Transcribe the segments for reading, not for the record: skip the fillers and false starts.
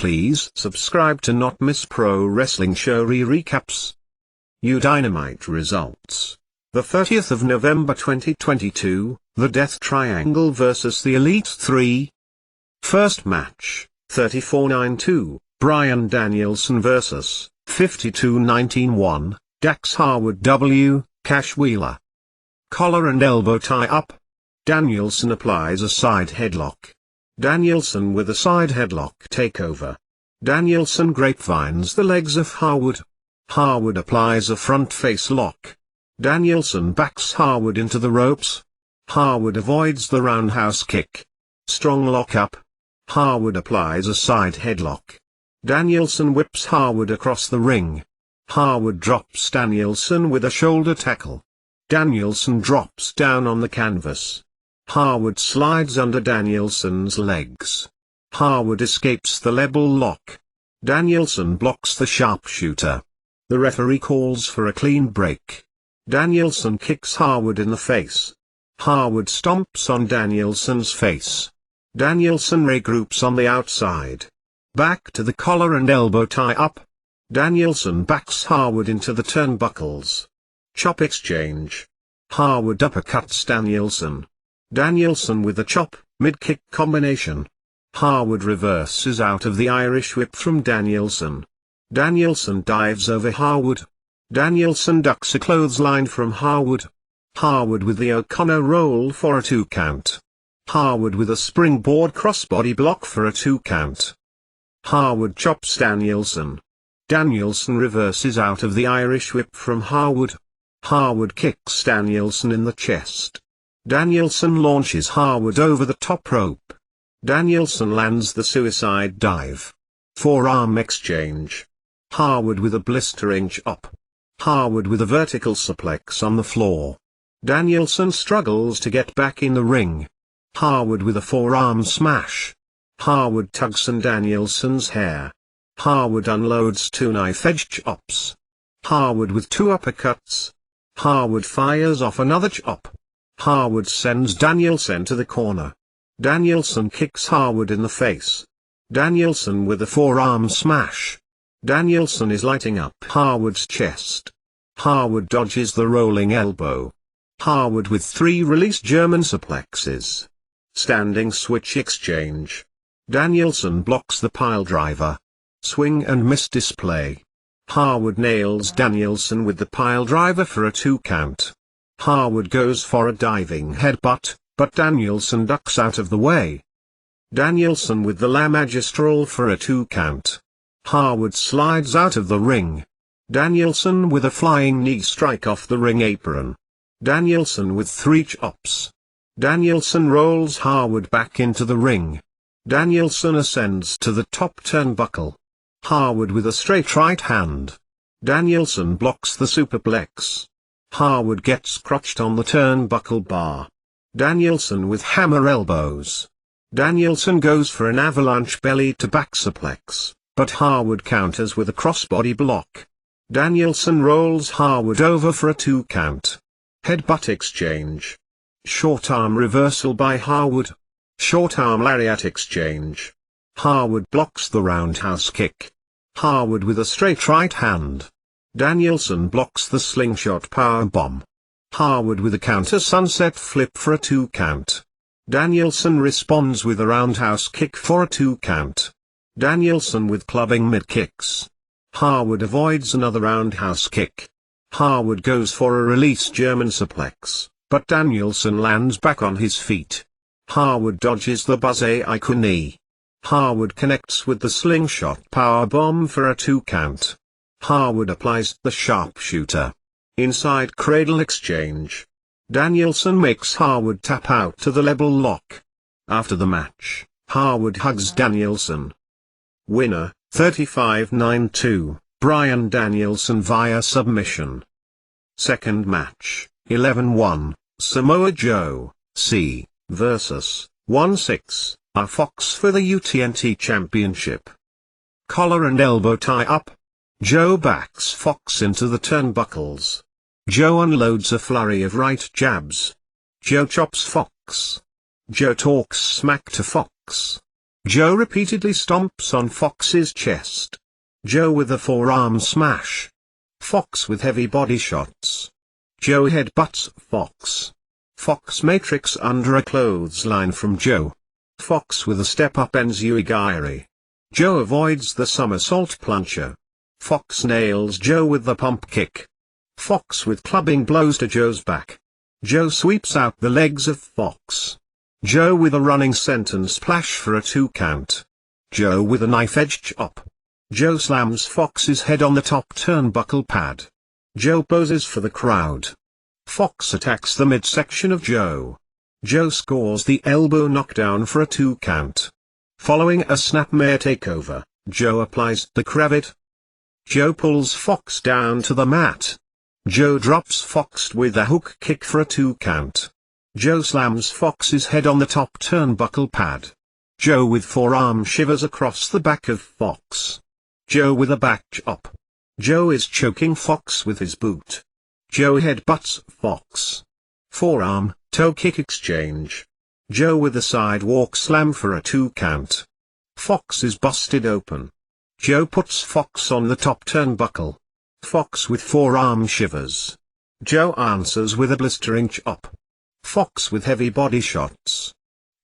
Please subscribe to not miss pro wrestling show recaps. AEW Dynamite results. The 30th of November 2022, the Death Triangle vs. the Elite 3. First match, 34-9-2, Bryan Danielson vs. 52-19-1, Dax Harwood W, Cash Wheeler. Collar and elbow tie up. Danielson applies a side headlock. Danielson with a side headlock takeover. Danielson grapevines the legs of Harwood. Harwood applies a front face lock. Danielson backs Harwood into the ropes. Harwood avoids the roundhouse kick. Strong lock up. Harwood applies a side headlock. Danielson whips Harwood across the ring. Harwood drops Danielson with a shoulder tackle. Danielson drops down on the canvas. Harwood slides under Danielson's legs. Harwood escapes the level lock. Danielson blocks the sharpshooter. The referee calls for a clean break. Danielson kicks Harwood in the face. Harwood stomps on Danielson's face. Danielson regroups on the outside. Back to the collar and elbow tie up. Danielson backs Harwood into the turnbuckles. Chop exchange. Harwood uppercuts Danielson. Danielson with a chop, mid-kick combination. Harwood reverses out of the Irish whip from Danielson. Danielson dives over Harwood. Danielson ducks a clothesline from Harwood. Harwood with the O'Connor roll for a 2 count. Harwood with a springboard crossbody block for a 2 count. Harwood chops Danielson. Danielson reverses out of the Irish whip from Harwood. Harwood kicks Danielson in the chest. Danielson launches Harwood over the top rope. Danielson lands the suicide dive. Forearm exchange. Harwood with a blistering chop. Harwood with a vertical suplex on the floor. Danielson struggles to get back in the ring. Harwood with a forearm smash. Harwood tugs on Danielson's hair. Harwood unloads 2 knife-edge chops. Harwood with 2 uppercuts. Harwood fires off another chop. Harwood sends Danielson to the corner. Danielson kicks Harwood in the face. Danielson with a forearm smash. Danielson is lighting up Harwood's chest. Harwood dodges the rolling elbow. Harwood with 3 release German suplexes. Standing switch exchange. Danielson blocks the pile driver. Swing and miss display. Harwood nails Danielson with the pile driver for a 2 count. Harwood goes for a diving headbutt, but Danielson ducks out of the way. Danielson with the La Magistral for a 2 count. Harwood slides out of the ring. Danielson with a flying knee strike off the ring apron. Danielson with 3 chops. Danielson rolls Harwood back into the ring. Danielson ascends to the top turnbuckle. Harwood with a straight right hand. Danielson blocks the superplex. Harwood gets crotched on the turnbuckle bar. Danielson with hammer elbows. Danielson goes for an avalanche belly to back suplex, but Harwood counters with a crossbody block. Danielson rolls Harwood over for a 2 count. Headbutt exchange. Short arm reversal by Harwood. Short arm lariat exchange. Harwood blocks the roundhouse kick. Harwood with a straight right hand. Danielson blocks the slingshot powerbomb. Harwood with a counter sunset flip for a 2 count. Danielson responds with a roundhouse kick for a 2 count. Danielson with clubbing mid-kicks. Harwood avoids another roundhouse kick. Harwood goes for a release German suplex, but Danielson lands back on his feet. Harwood dodges the Buzzsaï knee. Harwood connects with the slingshot powerbomb for a 2 count. Harwood applies the sharpshooter. Inside cradle exchange. Danielson makes Harwood tap out to the level lock. After the match, Harwood hugs Danielson. Winner, 35-9-2, Bryan Danielson via submission. Second match, 11-1, Samoa Joe, C, vs. 1-6, A Fox for the UTNT Championship. Collar and elbow tie up. Joe backs Fox into the turnbuckles. Joe unloads a flurry of right jabs. Joe chops Fox. Joe talks smack to Fox. Joe repeatedly stomps on Fox's chest. Joe with a forearm smash. Fox with heavy body shots. Joe headbutts Fox. Fox matrix under a clothesline from Joe. Fox with a step-up enziguri. Joe avoids the somersault plunger. Fox nails Joe with the pump kick. Fox with clubbing blows to Joe's back. Joe sweeps out the legs of Fox. Joe with a running senton splash for a 2 count. Joe with a knife-edge chop. Joe slams Fox's head on the top turnbuckle pad. Joe poses for the crowd. Fox attacks the midsection of Joe. Joe scores the elbow knockdown for a 2 count. Following a snapmare takeover, Joe applies the cravat. Joe pulls Fox down to the mat. Joe drops Fox with a hook kick for a 2 count. Joe slams Fox's head on the top turnbuckle pad. Joe with forearm shivers across the back of Fox. Joe with a back chop. Joe is choking Fox with his boot. Joe headbutts Fox. Forearm, toe kick exchange. Joe with a sidewalk slam for a 2 count. Fox is busted open. Joe puts Fox on the top turnbuckle. Fox with forearm shivers. Joe answers with a blistering chop. Fox with heavy body shots.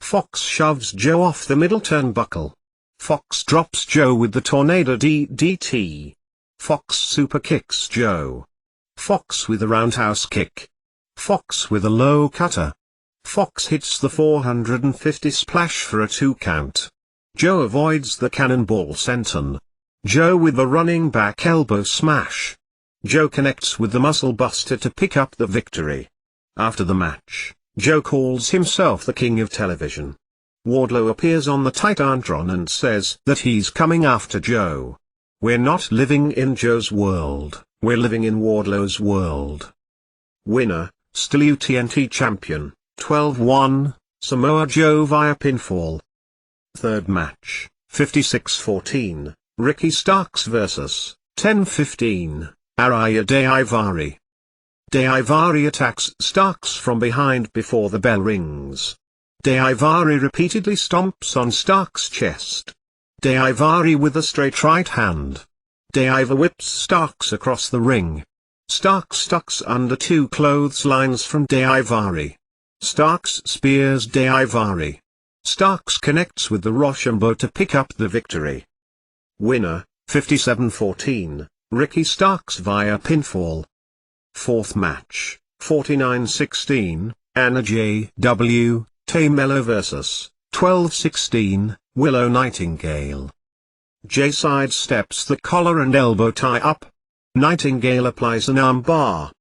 Fox shoves Joe off the middle turnbuckle. Fox drops Joe with the tornado DDT. Fox super kicks Joe. Fox with a roundhouse kick. Fox with a low cutter. Fox hits the 450 splash for a 2 count. Joe avoids the cannonball senton. Joe with the running back elbow smash. Joe connects with the muscle buster to pick up the victory. After the match, Joe calls himself the king of television. Wardlow appears on the Titantron and says that he's coming after Joe. We're not living in Joe's world, we're living in Wardlow's world. Winner, still UTNT champion, 12-1, Samoa Joe via pinfall. Third match, 56-14, Ricky Starks vs. 10-15, Araya Daivari. Daivari attacks Starks from behind before the bell rings. Daivari repeatedly stomps on Starks' chest. Daivari with a straight right hand. Daivari whips Starks across the ring. Starks ducks under 2 clotheslines from Daivari. Starks spears Daivari. Starks connects with the Rochambeau to pick up the victory. Winner, 57-14, Ricky Starks via pinfall. Fourth match, 49-16, Anna J.W. Tamello vs. 12-16, Willow Nightingale. Jay sidesteps the collar and elbow tie-up. Nightingale applies an arm bar.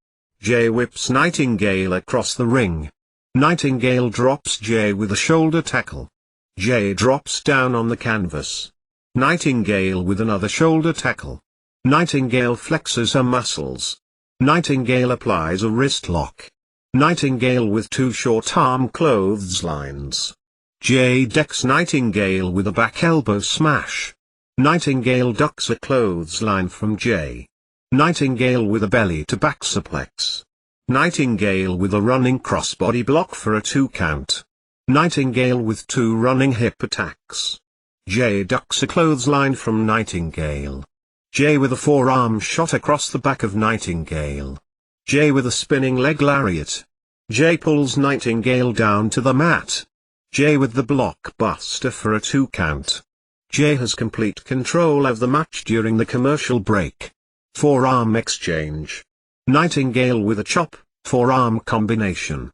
Jay whips Nightingale across the ring. Nightingale drops Jay with a shoulder tackle. Jay drops down on the canvas. Nightingale with another shoulder tackle. Nightingale flexes her muscles. Nightingale applies a wrist lock. Nightingale with 2 short arm clotheslines. Jay decks Nightingale with a back elbow smash. Nightingale ducks a clothesline from Jay. Nightingale with a belly to back suplex. Nightingale with a running crossbody block for a 2 count. Nightingale with 2 running hip attacks. Jay ducks a clothesline from Nightingale. Jay with a forearm shot across the back of Nightingale. Jay with a spinning leg lariat. Jay pulls Nightingale down to the mat. Jay with the blockbuster for a 2 count. Jay has complete control of the match during the commercial break. Forearm exchange. Nightingale with a chop, forearm combination.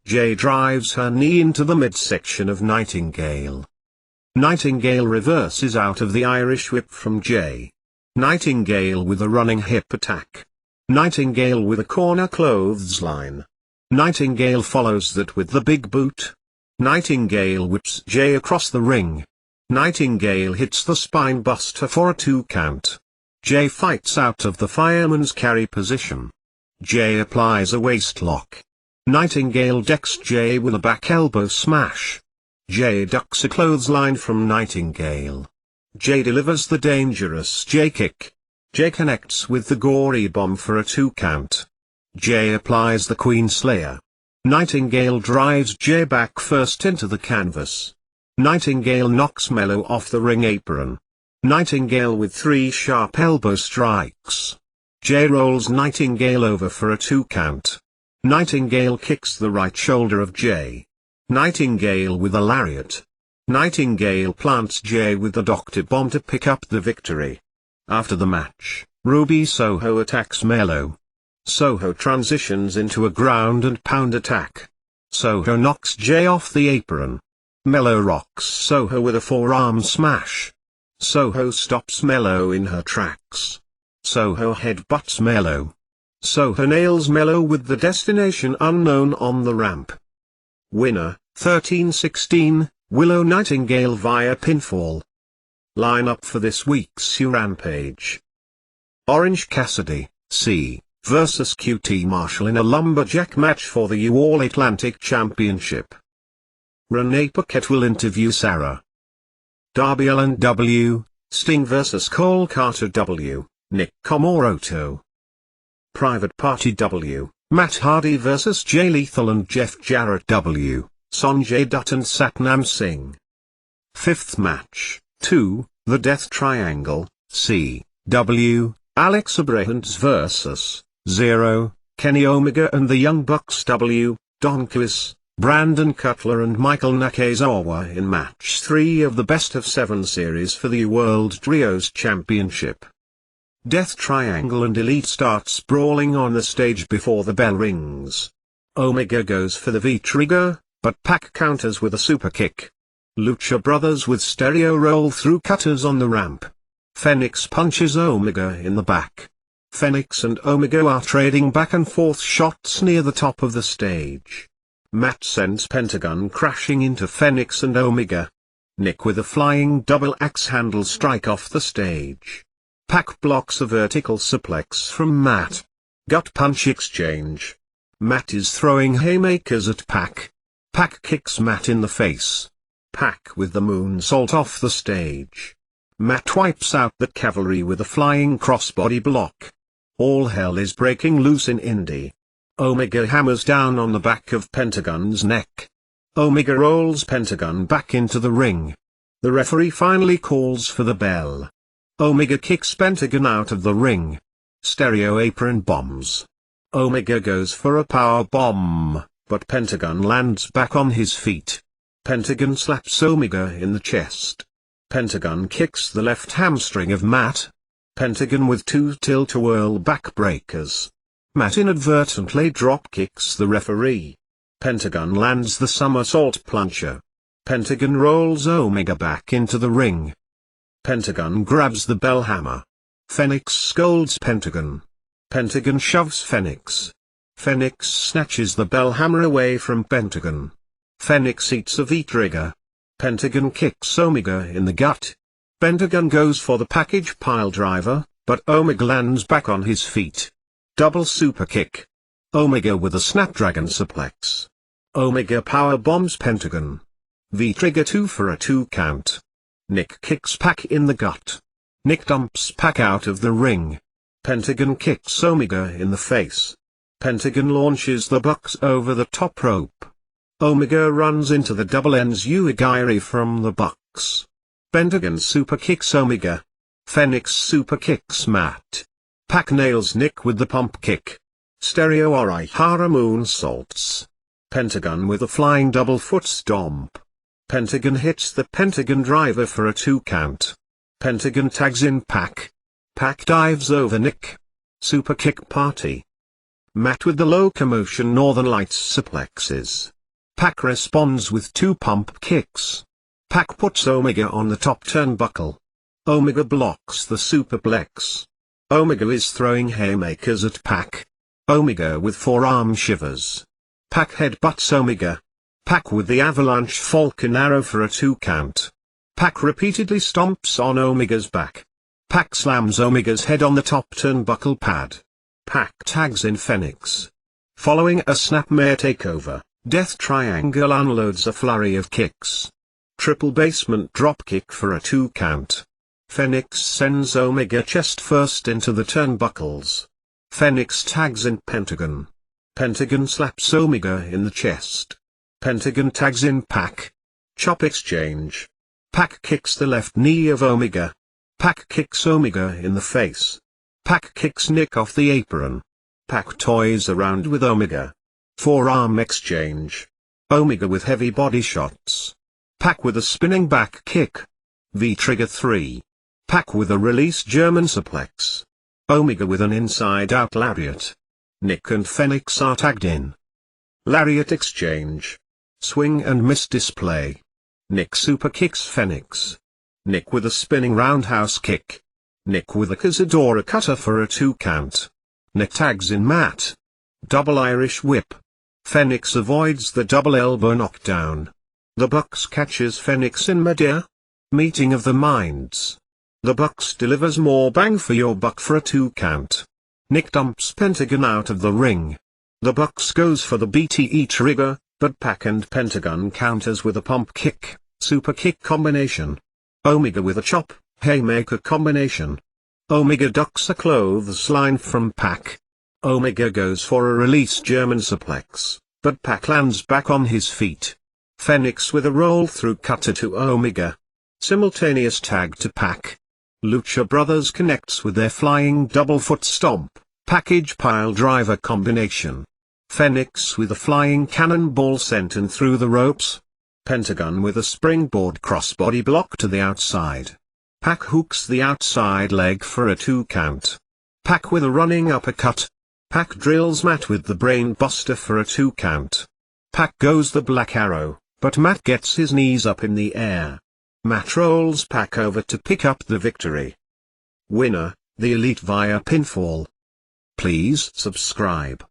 Jay drives her knee into the midsection of Nightingale. Nightingale reverses out of the Irish whip from Jay. Nightingale with a running hip attack. Nightingale with a corner clothesline. Nightingale follows that with the big boot. Nightingale whips Jay across the ring. Nightingale hits the spine buster for a 2 count. Jay fights out of the fireman's carry position. Jay applies a waist lock. Nightingale decks Jay with a back elbow smash. Jay ducks a clothesline from Nightingale. Jay delivers the dangerous Jay kick. Jay connects with the gory bomb for a 2 count. Jay applies the Queen Slayer. Nightingale drives Jay back first into the canvas. Nightingale knocks Mello off the ring apron. Nightingale with 3 sharp elbow strikes. Jay rolls Nightingale over for a 2 count. Nightingale kicks the right shoulder of Jay. Nightingale with a lariat. Nightingale plants Jay with the Doctor Bomb to pick up the victory. After the match, Ruby Soho attacks Mello. Soho transitions into a ground and pound attack. Soho knocks Jay off the apron. Mello rocks Soho with a forearm smash. Soho stops Mello in her tracks. Soho headbutts Mello. Soho nails Mello with the Destination Unknown on the ramp. Winner, 13-16, Willow Nightingale via pinfall. Lineup for this week's Rampage. Orange Cassidy, C, vs QT Marshall in a lumberjack match for the All Atlantic Championship. Renee Paquette will interview Sarah. Darby Allin W, Sting vs Cole Carter W, Nick Comoroto. Private Party W, Matt Hardy vs Jay Lethal and Jeff Jarrett W, Sanjay Dutt and Satnam Singh. Fifth match, 2, The Death Triangle, C, W, Alex Abrahams vs. 0, Kenny Omega and the Young Bucks W, Don Callis, Brandon Cutler and Michael Nakazawa in match 3 of the Best of 7 series for the World Trios Championship. Death Triangle and Elite start sprawling on the stage before the bell rings. Omega goes for the V-trigger, but Pac counters with a super kick. Lucha Brothers with stereo roll through cutters on the ramp. Phoenix punches Omega in the back. Phoenix and Omega are trading back and forth shots near the top of the stage. Matt sends Pentagon crashing into Phoenix and Omega. Nick with a flying double axe handle strike off the stage. Pac blocks a vertical suplex from Matt. Gut punch exchange. Matt is throwing haymakers at Pac. Pac kicks Matt in the face. Pac with the moonsault off the stage. Matt wipes out the cavalry with a flying crossbody block. All hell is breaking loose in Indy. Omega hammers down on the back of Pentagon's neck. Omega rolls Pentagon back into the ring. The referee finally calls for the bell. Omega kicks Pentagon out of the ring. Stereo apron bombs. Omega goes for a power bomb, but Pentagon lands back on his feet. Pentagon slaps Omega in the chest. Pentagon kicks the left hamstring of Matt. Pentagon with 2 tilt-a-whirl backbreakers. Matt inadvertently drop kicks the referee. Pentagon lands the somersault plunger. Pentagon rolls Omega back into the ring. Pentagon grabs the bell hammer. Phoenix scolds Pentagon. Pentagon shoves Phoenix. Phoenix snatches the bell hammer away from Pentagon. Phoenix eats a V-trigger. Pentagon kicks Omega in the gut. Pentagon goes for the package pile driver, but Omega lands back on his feet. Double super kick. Omega with a snapdragon suplex. Omega power bombs Pentagon. V-trigger 2 for a 2 count. Nick kicks Pac in the gut. Nick dumps Pac out of the ring. Pentagon kicks Omega in the face. Pentagon launches the Bucks over the top rope. Omega runs into the double enziguri from the Bucks. Pentagon super kicks Omega. Phoenix super kicks Matt. Pac nails Nick with the pump kick. Stereo Orihara moonsaults. Pentagon with a flying double foot stomp. Pentagon hits the Pentagon driver for a 2 count. Pentagon tags in Pac. Pac dives over Nick. Super kick party. Matt with the locomotion Northern Lights suplexes. Pac responds with 2 pump kicks. Pac puts Omega on the top turnbuckle. Omega blocks the superplex. Omega is throwing haymakers at Pac. Omega with forearm shivers. Pac headbutts Omega. Pac with the avalanche falcon arrow for a 2 count. Pac repeatedly stomps on Omega's back. Pac slams Omega's head on the top turnbuckle pad. Pac tags in Phoenix. Following a snapmare takeover, Death Triangle unloads a flurry of kicks. Triple basement dropkick for a 2 count. Phoenix sends Omega chest first into the turnbuckles. Phoenix tags in Pentagon. Pentagon slaps Omega in the chest. Pentagon tags in Pac. Chop exchange. Pac kicks the left knee of Omega. Pac kicks Omega in the face. Pac kicks Nick off the apron. Pac toys around with Omega. Forearm exchange. Omega with heavy body shots. Pac with a spinning back kick. V-trigger 3. Pac with a release German suplex. Omega with an inside-out lariat. Nick and Fenix are tagged in. Lariat exchange. Swing and miss display. Nick super kicks Fenix. Nick with a spinning roundhouse kick. Nick with a Cazadora cutter for a 2 count. Nick tags in Matt. Double Irish whip. Fenix avoids the double elbow knockdown. The Bucks catches Fenix in midair. Meeting of the minds. The Bucks delivers more bang for your buck for a 2 count. Nick dumps Pentagon out of the ring. The Bucks goes for the BTE trigger, but Pac and Pentagon counters with a pump kick, super kick combination. Omega with a chop, haymaker combination. Omega ducks a clothesline from Pac. Omega goes for a release German suplex, but Pac lands back on his feet. Fenix with a roll-through cutter to Omega. Simultaneous tag to Pac. Lucha Brothers connects with their flying double foot stomp, package pile driver combination. Fenix with a flying cannonball sent in through the ropes. Pentagon with a springboard crossbody block to the outside. Pac hooks the outside leg for a 2 count. Pac with a running uppercut. Pac drills Matt with the brain buster for a 2 count. Pac goes the Black Arrow, but Matt gets his knees up in the air. Matt rolls Pac over to pick up the victory. Winner, the Elite via pinfall. Please subscribe.